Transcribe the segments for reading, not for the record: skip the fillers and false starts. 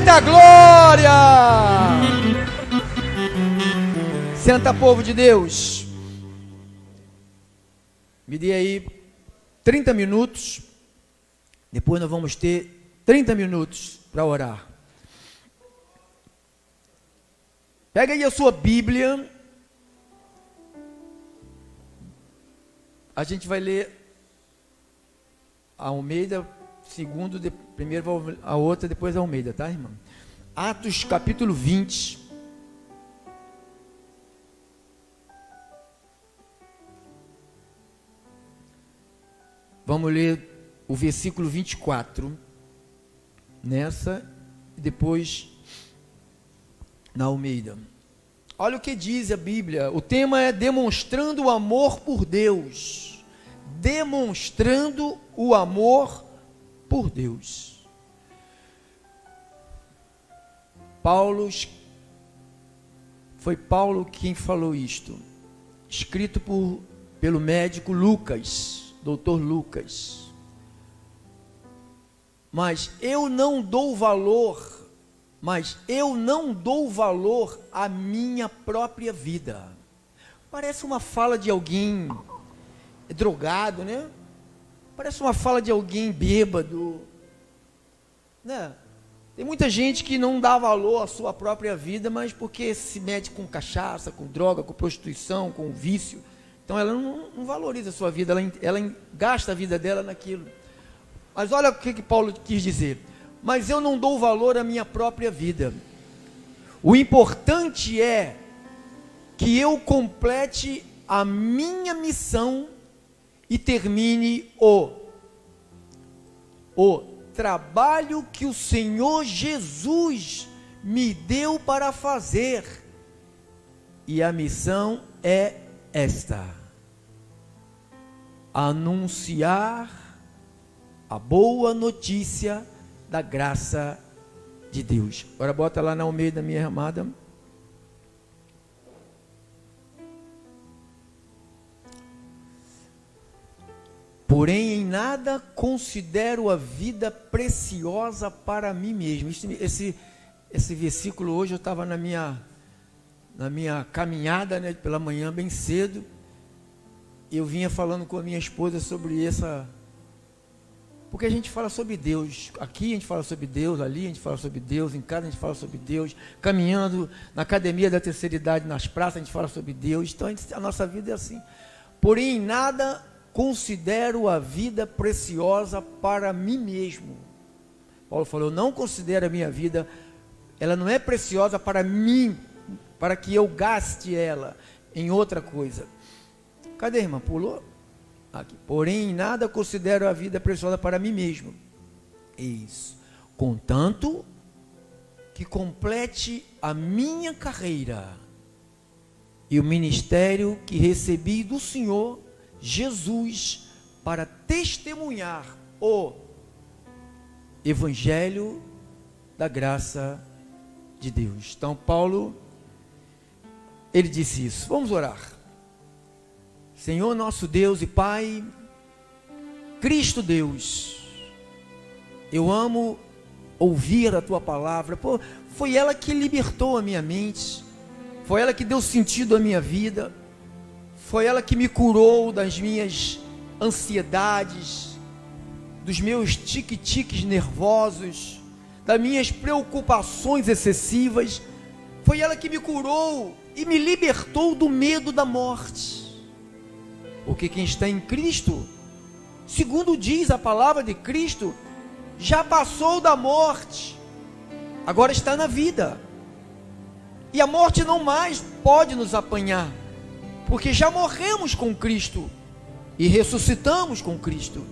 da glória! Senta, povo de Deus. Me dê aí 30 minutos. Depois nós vamos ter 30 minutos para orar. Pega aí a sua Bíblia. A gente vai ler a Almeida, primeiro a outra, depois a Almeida, tá, irmão? Atos capítulo 20. Vamos ler o versículo 24 nessa e depois na Almeida. Olha o que diz a Bíblia. O tema é demonstrando o amor por Deus. Demonstrando o amor por Deus. Foi Paulo quem falou isto, escrito pelo médico Lucas, doutor Lucas. Mas eu não dou valor à minha própria vida. Parece uma fala de alguém drogado, né? Parece uma fala de alguém bêbado, né? Tem muita gente que não dá valor à sua própria vida, mas porque se mete com cachaça, com droga, com prostituição, com vício. Então ela não valoriza a sua vida, ela gasta a vida dela naquilo. Mas olha o que Paulo quis dizer. Mas eu não dou valor à minha própria vida. O importante é que eu complete a minha missão e termine o trabalho que o Senhor Jesus me deu para fazer. E a missão é esta: anunciar a boa notícia da graça de Deus. Agora bota lá na Almeida, minha amada. Porém, em nada considero a vida preciosa para mim mesmo. Esse versículo, hoje eu estava na minha caminhada, né, pela manhã, bem cedo. Eu vinha falando com a minha esposa sobre essa... Porque a gente fala sobre Deus. Aqui a gente fala sobre Deus, ali a gente fala sobre Deus, em casa a gente fala sobre Deus. Caminhando na academia da terceira idade, nas praças, a gente fala sobre Deus. Então a nossa vida é assim. Porém, em nada considero a vida preciosa para mim mesmo. Paulo falou: eu não considero a minha vida, ela não é preciosa para mim, para que eu gaste ela em outra coisa. Cadê a irmã? Pulou? Aqui. Porém, em nada considero a vida preciosa para mim mesmo. Isso. Contanto que complete a minha carreira e o ministério que recebi do Senhor Jesus para testemunhar o Evangelho da graça de Deus. Então Paulo, ele disse isso. Vamos orar. Senhor nosso Deus e Pai, Cristo Deus, eu amo ouvir a Tua palavra. Pô, foi ela que libertou a minha mente, foi ela que deu sentido à minha vida, foi ela que me curou das minhas ansiedades, dos meus tique-tiques nervosos, das minhas preocupações excessivas. Foi ela que me curou e me libertou do medo da morte. Porque quem está em Cristo, segundo diz a palavra de Cristo, já passou da morte, agora está na vida. E a morte não mais pode nos apanhar, porque já morremos com Cristo e ressuscitamos com Cristo.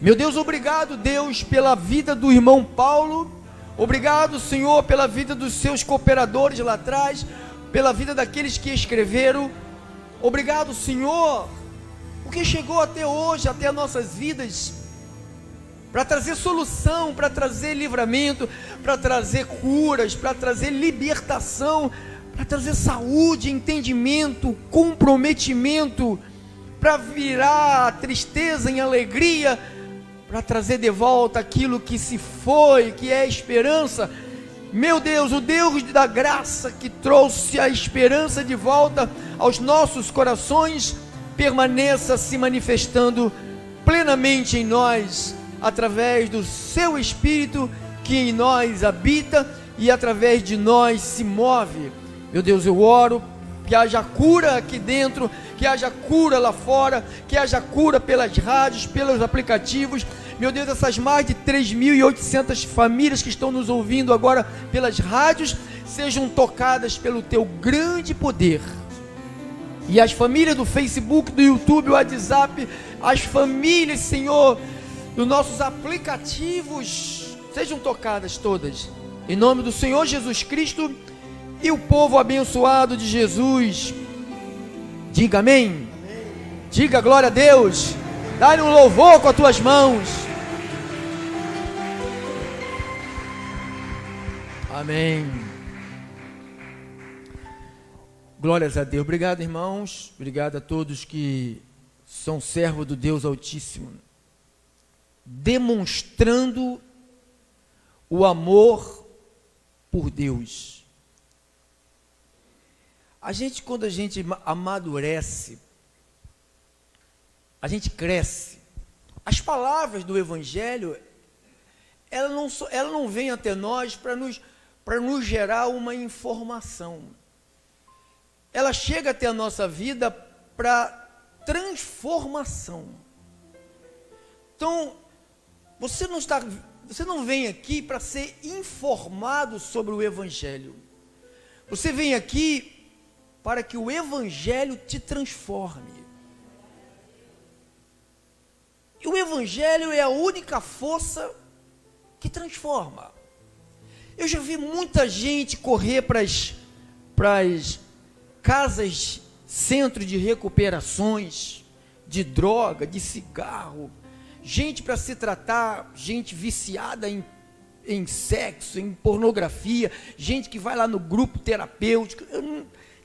Meu Deus, obrigado, Deus, pela vida do irmão Paulo. Obrigado, Senhor, pela vida dos seus cooperadores lá atrás, pela vida daqueles que escreveram. Obrigado, Senhor, porque chegou até hoje, até as nossas vidas, para trazer solução, para trazer livramento, para trazer curas, para trazer libertação, para trazer saúde, entendimento, comprometimento, para virar a tristeza em alegria, para trazer de volta aquilo que se foi, que é a esperança. Meu Deus, o Deus da graça que trouxe a esperança de volta aos nossos corações, permaneça se manifestando plenamente em nós, através do seu Espírito que em nós habita e através de nós se move. Meu Deus, eu oro que haja cura aqui dentro, que haja cura lá fora, que haja cura pelas rádios, pelos aplicativos. Meu Deus, essas mais de 3.800 famílias que estão nos ouvindo agora pelas rádios, sejam tocadas pelo teu grande poder. E as famílias do Facebook, do YouTube, do WhatsApp, as famílias, Senhor, dos nossos aplicativos, sejam tocadas todas, em nome do Senhor Jesus Cristo. E o povo abençoado de Jesus, diga amém, diga glória a Deus, dá-lhe um louvor com as tuas mãos. Amém. Glórias a Deus. Obrigado, irmãos, obrigado a todos que são servos do Deus Altíssimo, demonstrando o amor por Deus. Quando a gente amadurece, a gente cresce. As palavras do Evangelho, ela não vem até nós para nos gerar uma informação. Ela chega até a nossa vida para transformação. Então, você não vem aqui para ser informado sobre o Evangelho. Você vem aqui para que o Evangelho te transforme. E o Evangelho é a única força que transforma. Eu já vi muita gente correr para as casas, centro de recuperações, de droga, de cigarro, gente para se tratar, gente viciada em sexo, em pornografia, gente que vai lá no grupo terapêutico.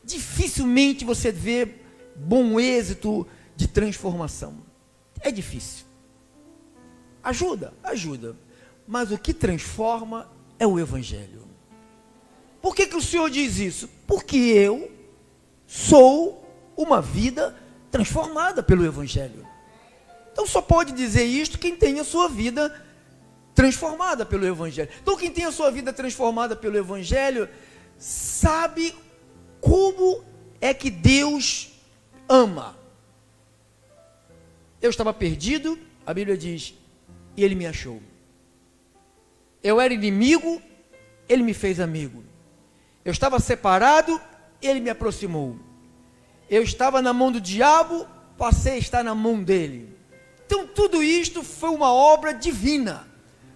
Dificilmente você vê bom êxito de transformação. É difícil. Ajuda, mas o que transforma é o Evangelho. Por que o Senhor diz isso? Porque eu sou uma vida transformada pelo Evangelho. Então só pode dizer isto quem tem a sua vida transformada pelo Evangelho. Então quem tem a sua vida transformada pelo Evangelho sabe como é que Deus ama. Eu estava perdido, a Bíblia diz, e Ele me achou. Eu era inimigo, Ele me fez amigo. Eu estava separado, Ele me aproximou. Eu estava na mão do diabo, passei a estar na mão dele. Então tudo isto foi uma obra divina,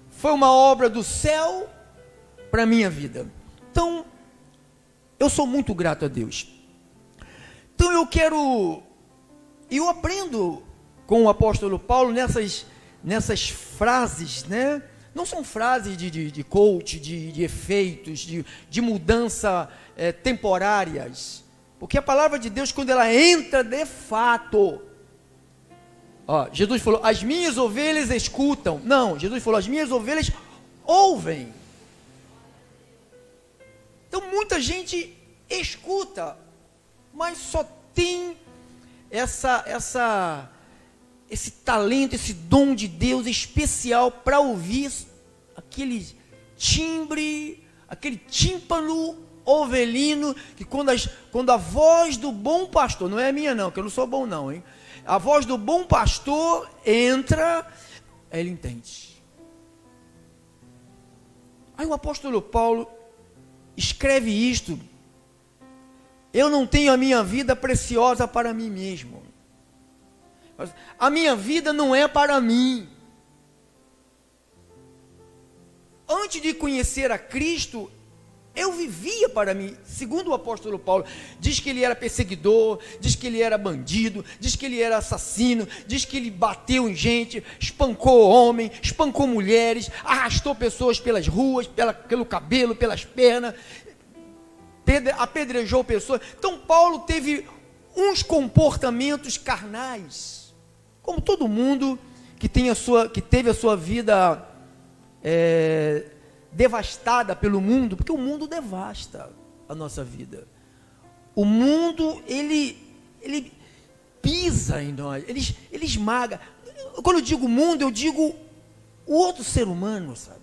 foi uma obra do céu para a minha vida. Então, eu sou muito grato a Deus. Então eu aprendo com o apóstolo Paulo nessas frases, né? Não são frases de coach, de efeitos, de mudança temporárias, porque a palavra de Deus, quando ela entra de fato, Jesus falou, as minhas ovelhas escutam. Não, Jesus falou, as minhas ovelhas ouvem. Então muita gente escuta, mas só tem esse talento, esse dom de Deus especial para ouvir aquele timbre, aquele tímpano ovelino, que quando a voz do bom pastor, não é a minha não, que eu não sou bom não, hein? A voz do bom pastor entra, ele entende. Aí o apóstolo Paulo escreve isto: eu não tenho a minha vida preciosa para mim mesmo. A minha vida não é para mim. Antes de conhecer a Cristo, eu vivia para mim. Segundo o apóstolo Paulo, diz que ele era perseguidor, diz que ele era bandido, diz que ele era assassino, diz que ele bateu em gente, espancou homem, espancou mulheres, arrastou pessoas pelas ruas, pelo cabelo, pelas pernas, apedrejou pessoas. Então Paulo teve uns comportamentos carnais, como todo mundo que teve a sua vida devastada pelo mundo, porque o mundo devasta a nossa vida. O mundo, ele pisa em nós, ele esmaga. Quando eu digo mundo, eu digo o outro ser humano, sabe?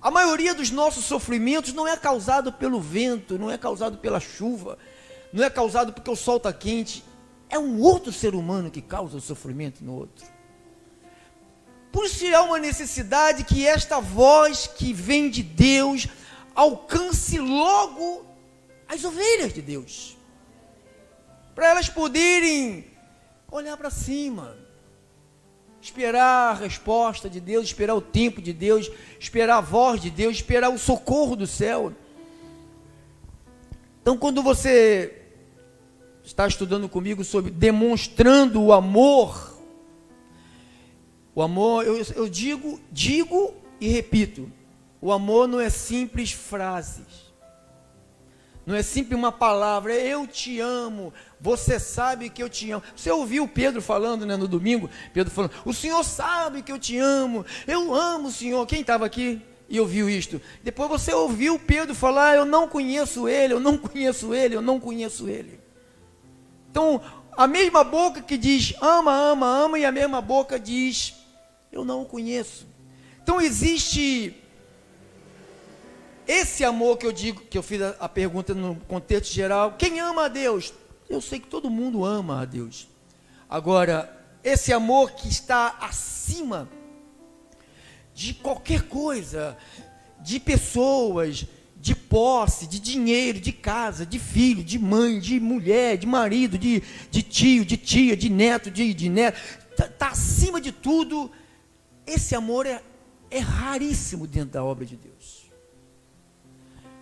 A maioria dos nossos sofrimentos não é causado pelo vento, não é causado pela chuva, não é causado porque o sol está quente. É um outro ser humano que causa o sofrimento no outro. Por isso há uma necessidade que esta voz que vem de Deus alcance logo as ovelhas de Deus, para elas poderem olhar para cima, esperar a resposta de Deus, esperar o tempo de Deus, esperar a voz de Deus, esperar o socorro do céu. Então, quando você está estudando comigo sobre demonstrando o amor, eu digo e repito, o amor não é simples frases, não é simples uma palavra, eu te amo, você sabe que eu te amo. Você ouviu Pedro falando, né, no domingo, Pedro falando, o Senhor sabe que eu amo o Senhor. Quem estava aqui e ouviu isto? Depois você ouviu Pedro falar, eu não conheço ele, eu não conheço ele, eu não conheço ele. Então, a mesma boca que diz ama, ama, ama, e a mesma boca diz, eu não o conheço. Então existe esse amor que eu digo, que eu fiz a pergunta no contexto geral, quem ama a Deus? Eu sei que todo mundo ama a Deus. Agora, esse amor que está acima de qualquer coisa, de pessoas, de posse, de dinheiro, de casa, de filho, de mãe, de mulher, de marido, de tio, de tia, de neto, de neto, está acima de tudo. Esse amor é raríssimo dentro da obra de Deus.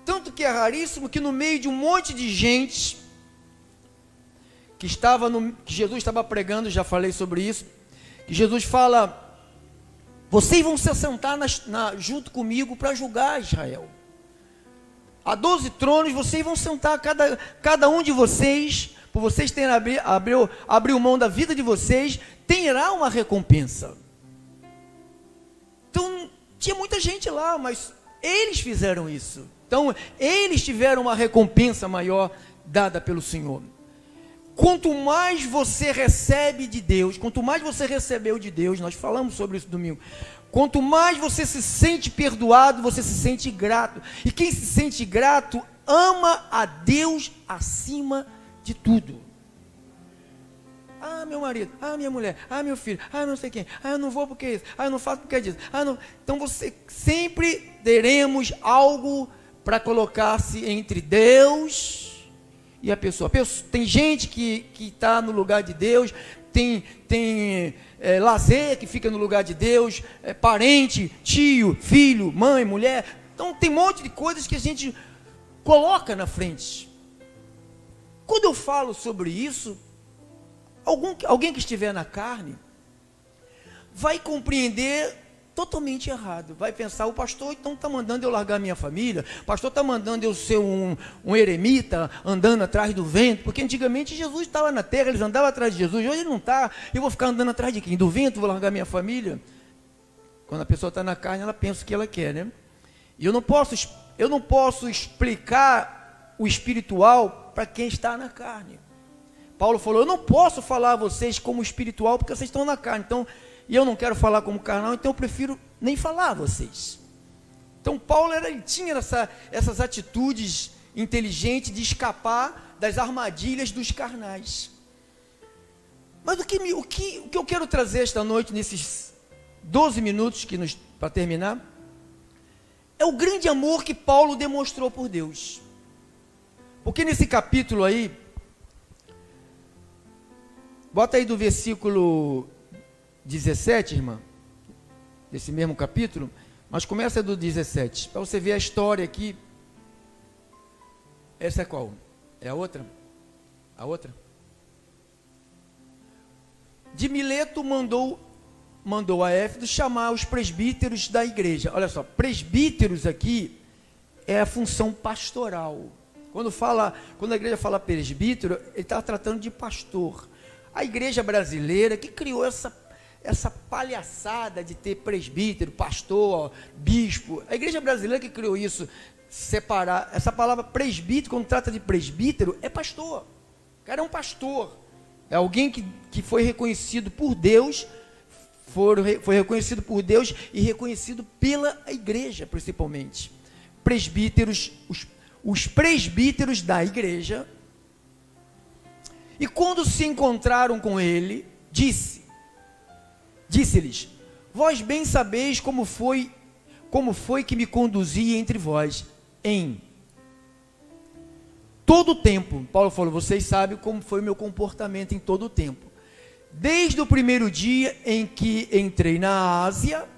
Tanto que é raríssimo que no meio de um monte de gente que Jesus estava pregando, já falei sobre isso, que Jesus fala, vocês vão se assentar junto comigo para julgar Israel. Há 12 tronos, vocês vão sentar, cada um de vocês, por vocês terem abriu mão da vida de vocês, terá uma recompensa. Então, tinha muita gente lá, mas eles fizeram isso. Então, eles tiveram uma recompensa maior dada pelo Senhor. Quanto mais você recebe de Deus, quanto mais você recebeu de Deus, nós falamos sobre isso domingo, quanto mais você se sente perdoado, você se sente grato. E quem se sente grato, ama a Deus acima de tudo. Ah, meu marido, ah, minha mulher, ah, meu filho, ah, não sei quem, ah, eu não vou porque é isso, ah, eu não faço porque é disso, ah, não. Então você sempre teremos algo para colocar-se entre Deus e a pessoa. Tem gente que está no lugar de Deus, tem lazer que fica no lugar de Deus, parente, tio, filho, mãe, mulher. Então tem um monte de coisas que a gente coloca na frente. Quando eu falo sobre isso, alguém que estiver na carne vai compreender totalmente errado, vai pensar, o pastor então está mandando eu largar minha família, o pastor está mandando eu ser um eremita, andando atrás do vento, porque antigamente Jesus estava na terra, eles andavam atrás de Jesus, hoje ele não está, eu vou ficar andando atrás de quem? Do vento, vou largar minha família? Quando a pessoa está na carne, ela pensa o que ela quer, né? E eu não posso explicar o espiritual para quem está na carne. Paulo falou, eu não posso falar a vocês como espiritual, porque vocês estão na carne, então, e eu não quero falar como carnal, então eu prefiro nem falar a vocês. Então Paulo ele tinha essas atitudes inteligentes de escapar das armadilhas dos carnais. Mas o que eu quero trazer esta noite, nesses 12 minutos para terminar, é o grande amor que Paulo demonstrou por Deus. Porque nesse capítulo aí, bota aí do versículo 17, irmã, desse mesmo capítulo, mas começa do 17, para você ver a história aqui. Essa é qual? É a outra? A outra? De Mileto mandou a Éfeso chamar os presbíteros da igreja. Olha só, presbíteros aqui é a função pastoral. Quando a igreja fala presbítero, ele está tratando de pastor. A igreja brasileira que criou essa palhaçada de ter presbítero, pastor, bispo. A igreja brasileira que criou isso, separar, essa palavra presbítero, quando trata de presbítero, é pastor. O cara é um pastor, é alguém que foi reconhecido por Deus, foi reconhecido por Deus e reconhecido pela igreja, principalmente. Presbíteros, os presbíteros da igreja. E quando se encontraram com ele, disse-lhes: vós bem sabeis como foi que me conduzi entre vós em todo o tempo. Paulo falou: vocês sabem como foi o meu comportamento em todo o tempo. Desde o primeiro dia em que entrei na Ásia,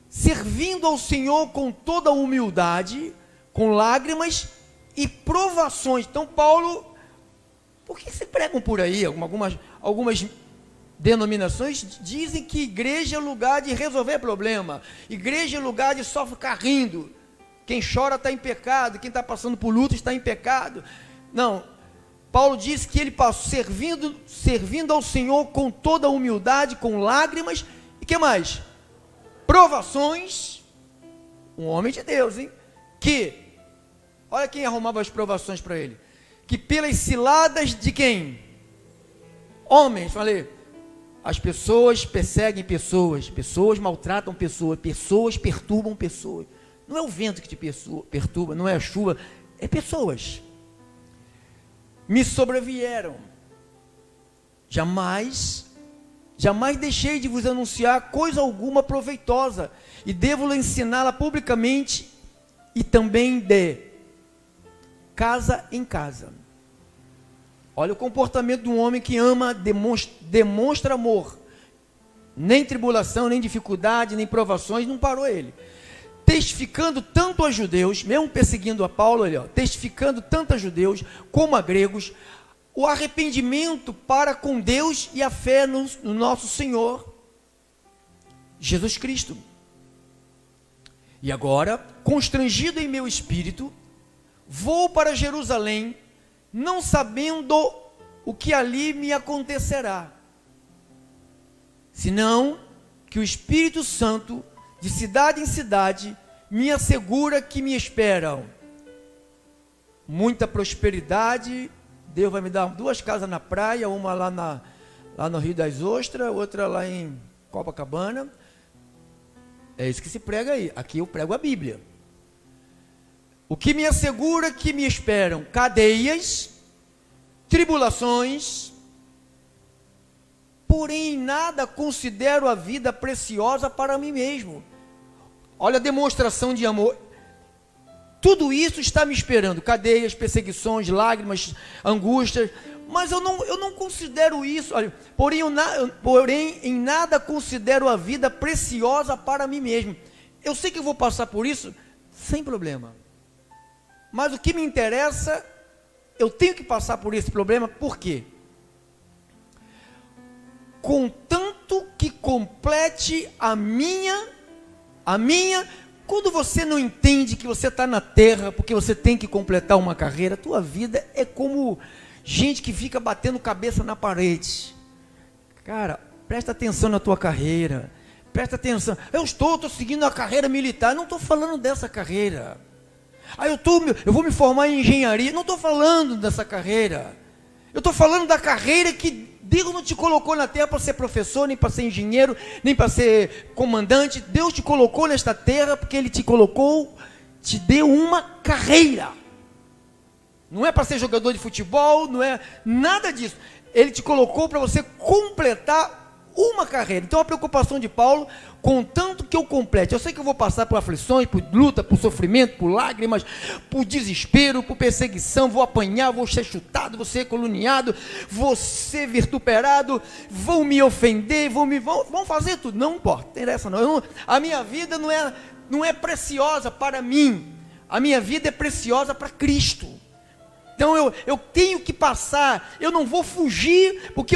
servindo ao Senhor com toda a humildade, com lágrimas e provações. Então Paulo, por que se pregam por aí? Algumas denominações dizem que igreja é lugar de resolver problema, igreja é lugar de só ficar rindo, quem chora está em pecado, quem está passando por luta está em pecado. Não, Paulo diz que ele passou servindo ao Senhor com toda a humildade, com lágrimas, e que mais? Provações. Um homem de Deus, hein? Olha quem arrumava as provações para ele, que pelas ciladas de quem? Homens, falei, as pessoas perseguem pessoas, pessoas maltratam pessoas, pessoas perturbam pessoas. Não é o vento que te perturba, não é a chuva, é pessoas. Me sobrevieram. Jamais deixei de vos anunciar coisa alguma proveitosa, e devo ensiná-la publicamente e também de casa em casa. Olha o comportamento de um homem que ama, demonstra amor. Nem tribulação, nem dificuldade, nem provações, não parou ele. Testificando tanto a judeus, mesmo perseguindo a Paulo, testificando tanto a judeus como a gregos, o arrependimento para com Deus e a fé no nosso Senhor Jesus Cristo. E agora, constrangido em meu espírito, vou para Jerusalém, não sabendo o que ali me acontecerá, senão que o Espírito Santo, de cidade em cidade, me assegura que me esperam muita prosperidade. Deus vai me dar 2 casas na praia, uma lá no Rio das Ostras, outra lá em Copacabana. É isso que se prega aí. Aqui eu prego a Bíblia. O que me assegura que me esperam cadeias, tribulações, porém em nada considero a vida preciosa para mim mesmo. Olha a demonstração de amor. Tudo isso está me esperando, cadeias, perseguições, lágrimas, angústias, mas eu não considero isso. Olha, porém em nada considero a vida preciosa para mim mesmo. Eu sei que eu vou passar por isso sem problema, mas o que me interessa, eu tenho que passar por esse problema. Por quê? Contanto que complete a minha, quando você não entende que você está na terra porque você tem que completar uma carreira, a tua vida é como gente que fica batendo cabeça na parede. Cara, presta atenção na tua carreira, presta atenção. Eu estou seguindo a carreira militar, não estou falando dessa carreira. Eu vou me formar em engenharia, não estou falando dessa carreira. Eu estou falando da carreira que Deus não te colocou na terra para ser professor, nem para ser engenheiro, nem para ser comandante. Deus te colocou nesta terra porque Ele te deu uma carreira. Não é para ser jogador de futebol, não é nada disso. Ele te colocou para você completar uma carreira. Então a preocupação de Paulo, contanto que eu complete. Eu sei que eu vou passar por aflições, por luta, por sofrimento, por lágrimas, por desespero, por perseguição, vou apanhar, vou ser chutado, vou ser caluniado, vou ser vituperado, vão me ofender, vão fazer tudo. Não importa, não interessa não. A minha vida não é preciosa para mim. A minha vida é preciosa para Cristo. Então eu tenho que passar, eu não vou fugir, porque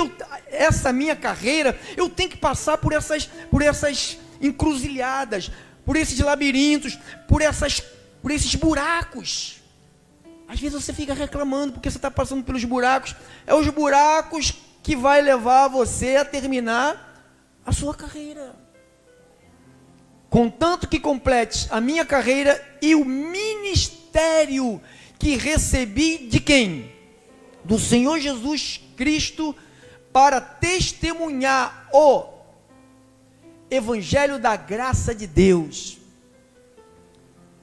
essa minha carreira, eu tenho que passar por essas encruzilhadas, por esses labirintos, por esses buracos. Às vezes você fica reclamando porque você está passando pelos buracos. É os buracos que vai levar você a terminar a sua carreira. Contanto que completes a minha carreira e o ministério que recebi de quem? Do Senhor Jesus Cristo, para testemunhar o Evangelho da graça de Deus.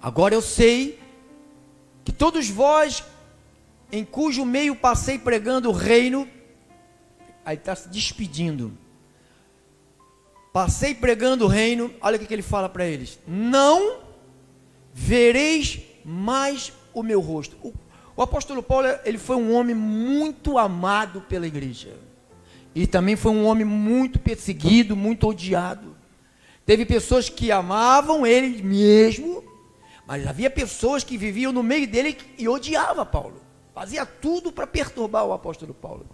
Agora eu sei que todos vós, em cujo meio passei pregando o reino, aí está se despedindo, passei pregando o reino, olha o que ele fala para eles: não vereis mais o meu rosto. O apóstolo Paulo, ele foi um homem muito amado pela igreja, e também foi um homem muito perseguido, muito odiado. Teve pessoas que amavam ele mesmo, mas havia pessoas que viviam no meio dele e odiavam Paulo, fazia tudo para perturbar o apóstolo Paulo.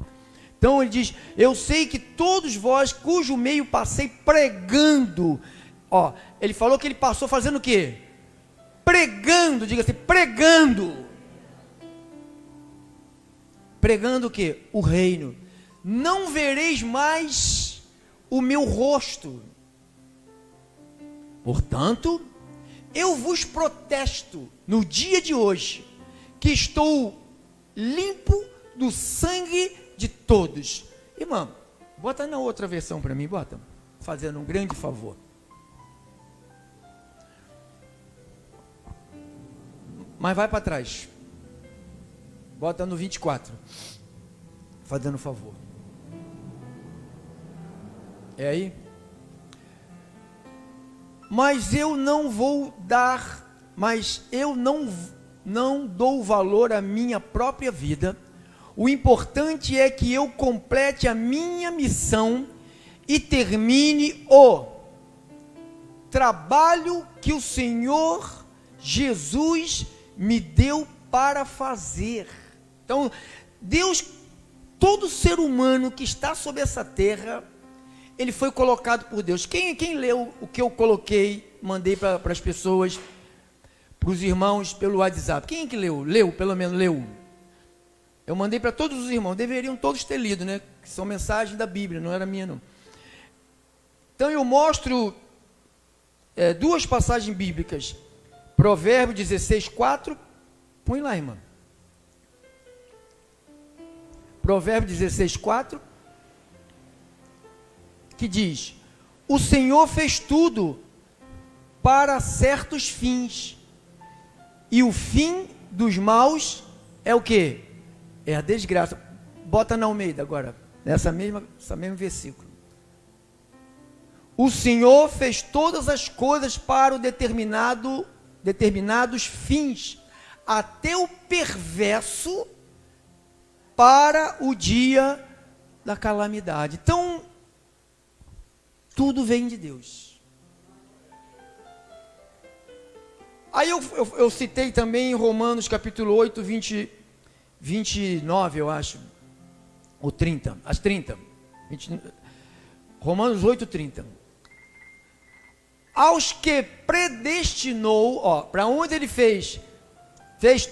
Então ele diz: eu sei que todos vós, cujo meio passei pregando, ele falou que ele passou fazendo o quê? Pregando, diga-se, pregando. Pregando o quê? O reino. Não vereis mais o meu rosto. Portanto, eu vos protesto no dia de hoje, que estou limpo do sangue de todos. Irmão, bota na outra versão para mim, bota, fazendo um grande favor. Mas vai para trás. Bota no 24. Fazendo um favor. É aí? Mas eu não dou valor à minha própria vida. O importante é que eu complete a minha missão e termine o trabalho que o Senhor Jesus me deu para fazer. Então, Deus, todo ser humano que está sobre essa terra, ele foi colocado por Deus. Quem leu o que eu coloquei, mandei para as pessoas, para os irmãos pelo WhatsApp? Quem que leu? Leu, pelo menos leu. Eu mandei para todos os irmãos, deveriam todos ter lido, né? Que são mensagens da Bíblia, não era minha não. Então eu mostro duas passagens bíblicas. Provérbios 16:4, põe lá, irmã. Provérbios 16:4, que diz: o Senhor fez tudo para certos fins, e o fim dos maus é o quê? É a desgraça. Bota na Almeida agora, esse mesmo versículo. O Senhor fez todas as coisas para determinados fins, até o perverso para o dia da calamidade. Então, tudo vem de Deus. Aí eu citei também em Romanos capítulo 8, 29, eu acho, ou 30, as 30, Romanos 8, 30. Aos que predestinou, para onde ele fez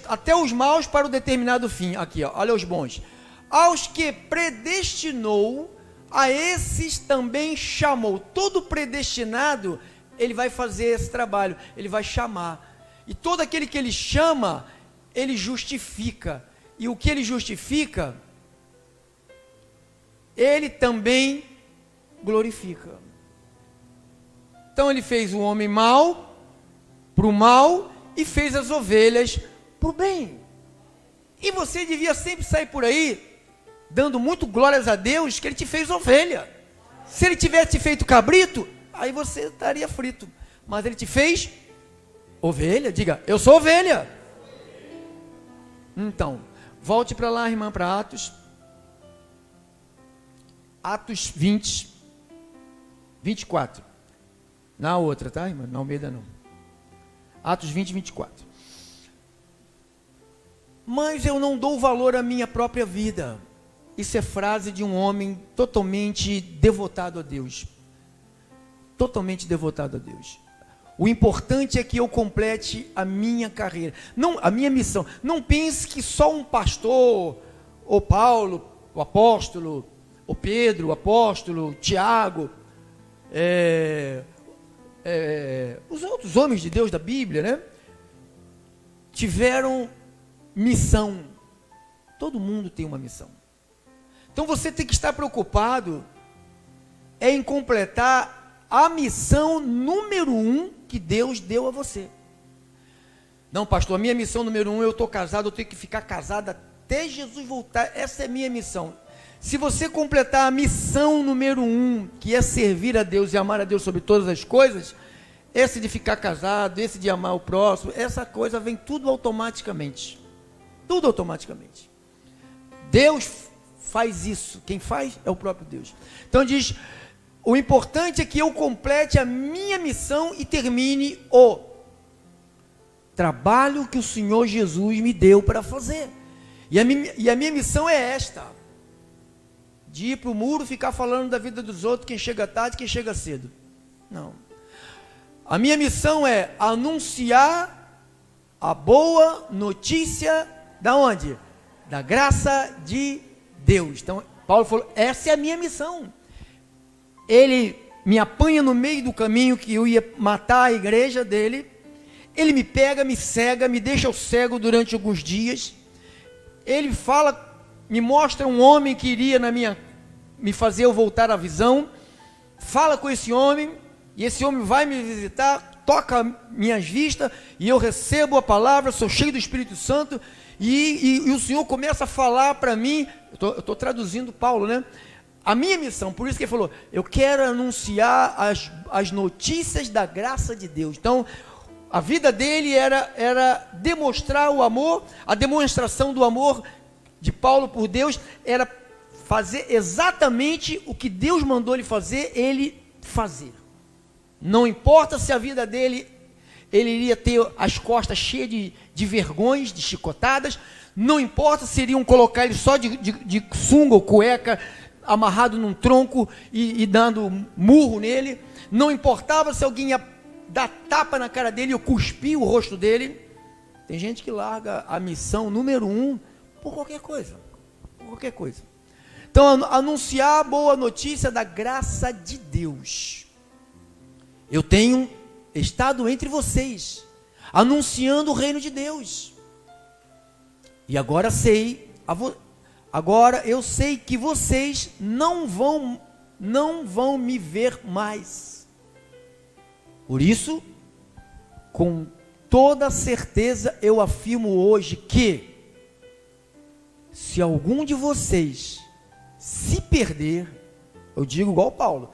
até os maus para o determinado fim. Aqui, olha os bons. Aos que predestinou, a esses também chamou. Todo predestinado, ele vai fazer esse trabalho, ele vai chamar. E todo aquele que ele chama, ele justifica. E o que ele justifica, ele também glorifica. Então ele fez o homem mau para o mal e fez as ovelhas para o bem. E você devia sempre sair por aí dando muito glórias a Deus que ele te fez ovelha. Se ele tivesse feito cabrito, aí você estaria frito. Mas ele te fez ovelha. Diga, eu sou ovelha. Então, volte para lá, irmã, para Atos. Atos 20, 24. Na outra, tá, irmã? Na Almeida não. Atos 20, 24. Mas eu não dou valor à minha própria vida. Isso é frase de um homem totalmente devotado a Deus. Totalmente devotado a Deus. O importante é que eu complete a minha carreira, não, a minha missão. Não pense que só um pastor, ou Paulo, o apóstolo, ou Pedro, o apóstolo, Tiago, os outros homens de Deus da Bíblia, né, tiveram missão. Todo mundo tem uma missão. Então você tem que estar preocupado em completar a missão número 1 que Deus deu a você. Não, pastor, a minha missão número 1, eu estou casado, eu tenho que ficar casado até Jesus voltar. Essa é a minha missão. Se você completar a missão número 1, que é servir a Deus e amar a Deus sobre todas as coisas, esse de ficar casado, esse de amar o próximo, essa coisa vem tudo automaticamente. Tudo automaticamente. Deus faz isso. Quem faz é o próprio Deus. Então diz, o importante é que eu complete a minha missão e termine o trabalho que o Senhor Jesus me deu para fazer. E a minha missão é esta: de ir para o muro, ficar falando da vida dos outros, quem chega tarde, quem chega cedo. Não. A minha missão é anunciar a boa notícia da onde? Da graça de Deus. Então, Paulo falou, essa é a minha missão. Ele me apanha no meio do caminho que eu ia matar a igreja dele. Ele me pega, me cega, me deixa cego durante alguns dias. Ele fala, me mostra um homem que iria me fazer eu voltar à visão. Fala com esse homem, e esse homem vai me visitar, toca minhas vistas, e eu recebo a palavra, sou cheio do Espírito Santo, e o Senhor começa a falar para mim. Eu estou traduzindo Paulo, né? A minha missão, por isso que ele falou, eu quero anunciar as notícias da graça de Deus. Então, a vida dele era demonstrar o amor, a demonstração do amor de Paulo por Deus era fazer exatamente o que Deus mandou ele fazer. Não importa se a vida dele, ele iria ter as costas cheias de vergonhas, de chicotadas, não importa se iriam colocar ele só de sunga ou cueca, amarrado num tronco e dando murro nele, não importava se alguém ia dar tapa na cara dele ou cuspir o rosto dele. Tem gente que larga a missão número 1 por qualquer coisa. Então, anunciar a boa notícia da graça de Deus. Eu tenho estado entre vocês, anunciando o reino de Deus. E agora eu sei que vocês não vão me ver mais. Por isso, com toda certeza, eu afirmo hoje que, se algum de vocês se perder, eu digo igual Paulo,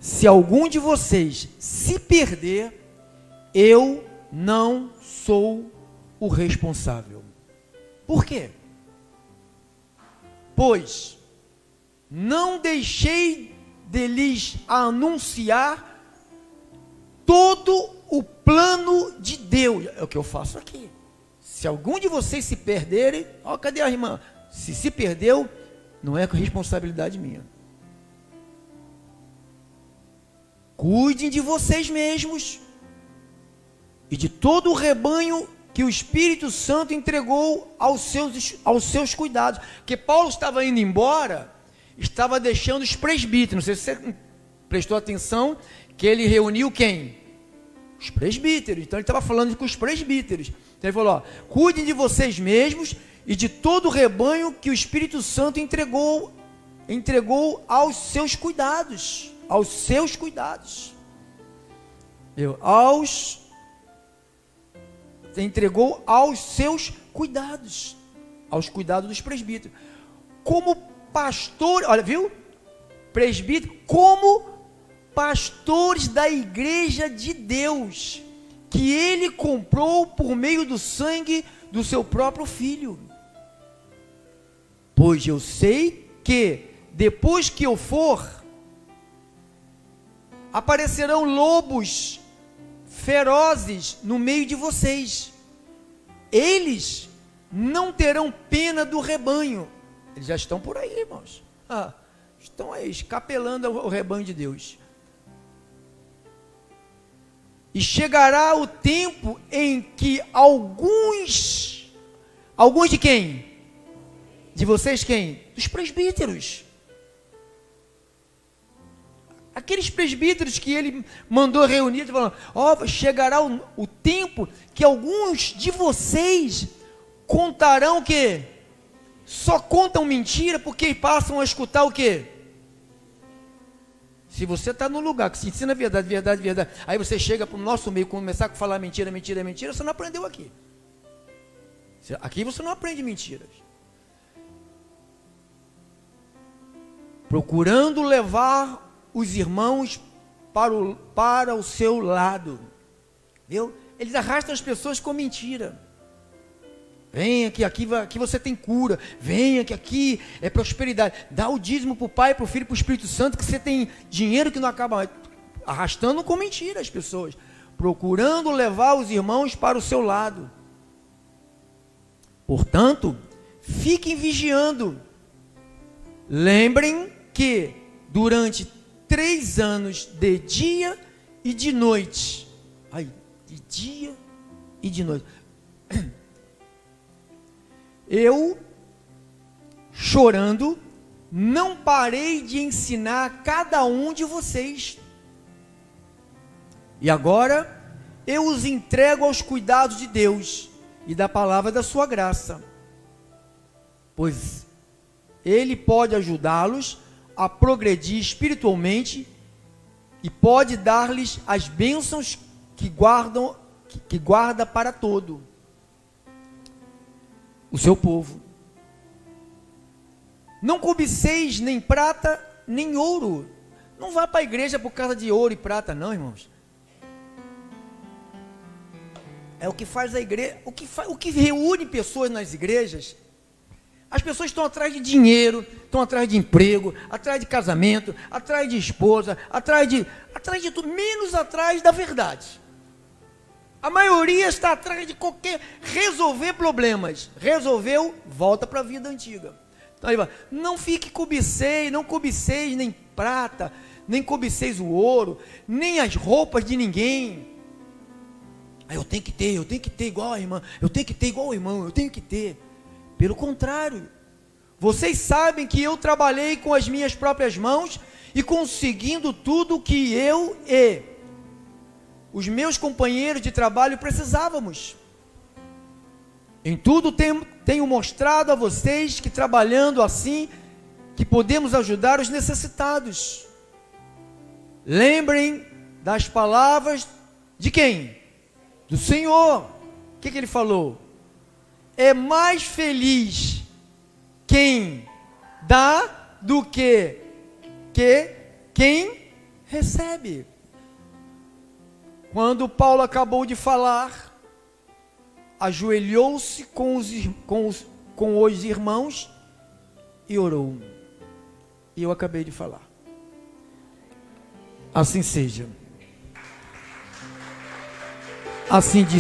se algum de vocês se perder, eu não sou o responsável. Por quê? Pois não deixei de lhes anunciar todo o plano de Deus. É o que eu faço aqui. Se algum de vocês se perderem, cadê a irmã? Se perdeu, não é responsabilidade minha. Cuidem de vocês mesmos e de todo o rebanho que o Espírito Santo entregou aos seus cuidados. Porque Paulo estava indo embora, estava deixando os presbíteros. Não sei se você prestou atenção, que ele reuniu quem? Os presbíteros. Então ele estava falando com os presbíteros. Então ele falou, cuidem de vocês mesmos e de todo o rebanho que o Espírito Santo entregou aos seus cuidados. Entregou aos seus cuidados. Aos cuidados dos presbíteros. Como pastor, olha, viu? Presbítero, como pastores da igreja de Deus, que ele comprou por meio do sangue do seu próprio filho. Pois eu sei que, depois que eu for, aparecerão lobos ferozes no meio de vocês. Eles não terão pena do rebanho. Eles já estão por aí, irmãos. Estão aí, escapelando o rebanho de Deus. E chegará o tempo em que alguns de quem? De vocês quem? Dos presbíteros. Aqueles presbíteros que ele mandou reunir, falando, chegará o tempo que alguns de vocês contarão o quê? Só contam mentira porque passam a escutar o quê? Se você está no lugar que se ensina verdade, verdade, verdade, aí você chega para o nosso meio, começar a falar mentira, mentira, mentira, você não aprendeu aqui. Aqui você não aprende mentiras. Procurando levar os irmãos para o seu lado. Viu? Eles arrastam as pessoas com mentira. Venha que aqui você tem cura. Venha que aqui é prosperidade. Dá o dízimo para o Pai, para o Filho e para o Espírito Santo, que você tem dinheiro que não acaba. Arrastando com mentira as pessoas. Procurando levar os irmãos para o seu lado. Portanto, fiquem vigiando. Lembrem que durante 3 anos, de dia e de noite, de dia e de noite, eu, chorando, não parei de ensinar a cada um de vocês. E agora, eu os entrego aos cuidados de Deus e da palavra da sua graça, pois Ele pode ajudá-los a progredir espiritualmente e pode dar-lhes as bênçãos que guarda para todo o seu povo. Não cobiceis nem prata, nem ouro. Não vá para a igreja por causa de ouro e prata, não, irmãos. É o que faz a igreja, o que reúne pessoas nas igrejas. As pessoas estão atrás de dinheiro, estão atrás de emprego, atrás de casamento, atrás de esposa, atrás de tudo, menos atrás da verdade. A maioria está atrás de resolver problemas. Resolveu, volta para a vida antiga. Então, aí, não fique não cobiceis nem prata, nem cobiceis o ouro, nem as roupas de ninguém. Eu tenho que ter igual a irmã, eu tenho que ter igual o irmão, eu tenho que ter. Pelo contrário, vocês sabem que eu trabalhei com as minhas próprias mãos e conseguindo tudo o que eu e os meus companheiros de trabalho precisávamos. Em tudo tenho mostrado a vocês que trabalhando assim, que podemos ajudar os necessitados. Lembrem das palavras de quem? Do Senhor. O que ele falou? É mais feliz quem dá do que quem recebe. Quando Paulo acabou de falar, ajoelhou-se com os irmãos e orou. E eu acabei de falar. Assim seja. Assim diz